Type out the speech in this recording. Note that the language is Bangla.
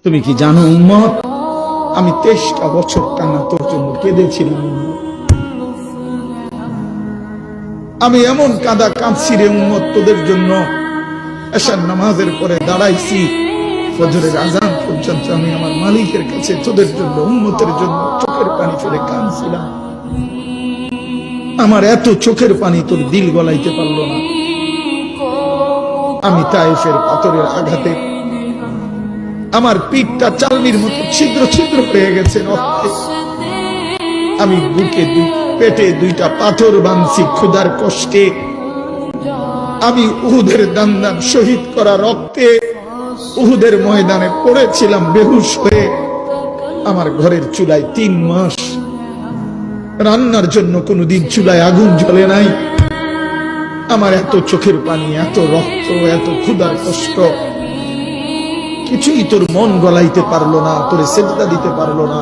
তুমি কি জানো উম্মত, আমি 23টা বছর টানা তোর জন্য কেঁদেছিলাম। আমি এমন কাঁদা কাঁদছি রে উম্মত তোদের জন্য, এশার নামাজের পরে দাঁড়াইছি, ফজরের আজান পর্যন্ত আমি আমার মালিকের কাছে তোদের জন্য, উম্মতের জন্য চোখের পানি ফেলে কাঁদছিলাম। আমার এত চোখের পানি তোর দিল গলাইতে পারলো না। আমি তায়েফের পাথরের আঘাতে আমার পিঠটা চালনির মতো ছিদ্র ছিদ্র হয়ে গেছে রক্তে। আমি বুকে পেটে 2টা পাথর বাঁধছি ক্ষুধার কষ্টে। আমি উহুদের দান্দান শহীদ করা রক্তে উহুদের ময়দানে পড়েছিলাম বেহুশ হয়ে। আমার ঘরের চুলায় 3 মাস রান্নার জন্য কোনোদিন চুলায় আগুন জ্বলে নাই। আমার এত চোখের পানি, এত রক্ত, এত ক্ষুধার কষ্ট, কিছুই তোর মন গলাইতে পারলো না, তোরে সেজদা দিতে পারলো না।